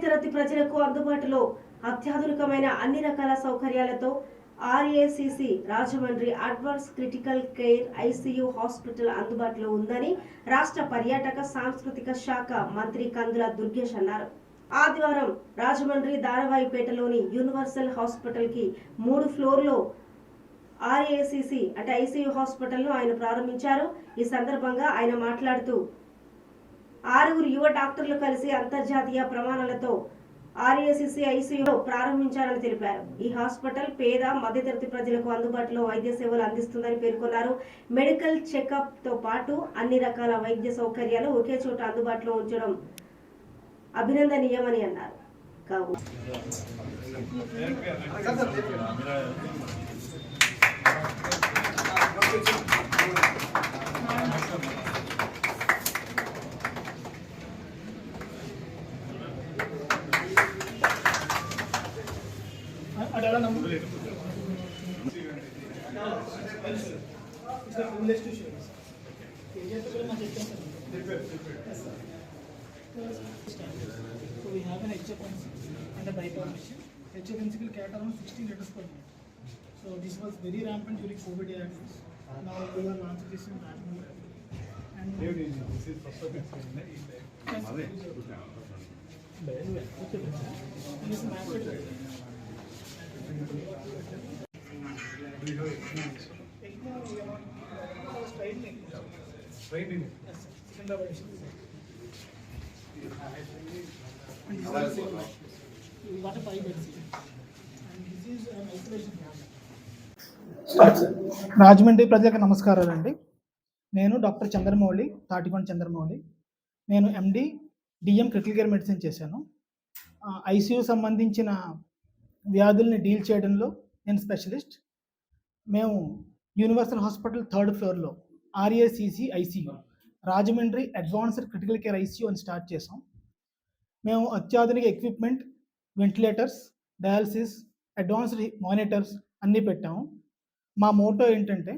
మధ్యతరగతి ప్రజలకు అందుబాటులో అత్యాధునికమైన అన్ని రకాల సౌకర్యాలతో ఆర్ఏసీసీ Rajahmundry advance critical care ICU hospital అందుబాటులో ఉందని రాష్ట్ర పర్యాటక సాంస్కృతిక శాఖ మంత్రి కందుల దుర్గేష్ అన్నారు. ఆదివారం రాజమండ్రి దారవాయిపేటలోని యూనివర్సల్ హాస్పిటల్ కి 3 ఫ్లోర్లో ఆర్ఏసీసీ అంటే ఐసీయూ హాస్పిటల్ను ఆయన ప్రారంభించారు. ఈ సందర్భంగా ఆయన మాట్లాడుతూ 6 యువ డాక్టర్లు కలిసి అంతర్జాతీయ ప్రమాణాలతో ఆర్ఏసీసీ ఐసీయూ ప్రారంభించారని తెలిపారు. ఈ హాస్పిటల్ పేద మధ్యతరగతి ప్రజలకు అందుబాటులో వైద్య సేవలు అందిస్తుందని పేర్కొన్నారు. మెడికల్ చెకప్ తో పాటు అన్ని రకాల వైద్య సౌకర్యాలు ఒకే చోట అందుబాటులో ఉంచడం అభినందనీయమని అన్నారు. So we have an HFNC and a bypass machine. HFNC will cater around 60 liters per minute. So this was very rampant during COVID years. Now we are launching this in Rajmundry. And this is first of its kind. This is massive. Straight in. Yes, second what a 5 beds here. And this is an isolation cabinet. Rajahmundry ప్రజలకు నమస్కారాలండి. నేను doctor Chandramouli, Tatikonda Chandramouli. నేను ఎండి DM critical care medicine చేశాను. ICU సంబంధించిన వ్యాధుల్ని deal చేయడంలో నేను specialist. మేము universal hospital 3rd ఫ్లోర్లో ఆర్ఏసీసీ ICU Rajahmundry advanced critical care ICU అని స్టార్ట్ చేసాం. మేము అత్యాధునిక equipment, ventilators, dialysis, advanced monitors అన్నీ పెట్టాము. మా మోటో ఏంటంటే,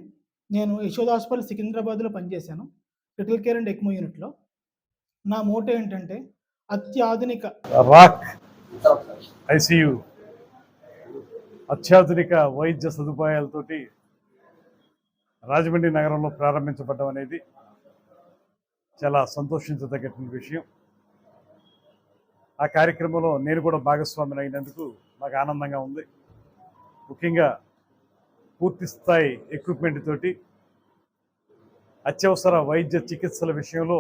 నేను యశోద హాస్పిటల్ సికింద్రాబాద్లో పనిచేశాను క్రిటికల్ కేర్ అండ్ ఎక్మో యూనిట్లో. నా మోటో ఏంటంటే అత్యాధునిక రాక్ ఐసీయూ అత్యాధునిక వైద్య సదుపాయాలతోటి రాజమండ్రి నగరంలో ప్రారంభించబడడం అనేది చాలా సంతోషించదగ్గటువంటి విషయం. ఆ కార్యక్రమంలో నేను కూడా భాగస్వామిని అయినందుకు నాకు ఆనందంగా ఉంది. ముఖ్యంగా పూర్తి స్థాయి ఎక్విప్మెంట్ తోటి అత్యవసర వైద్య చికిత్సల విషయంలో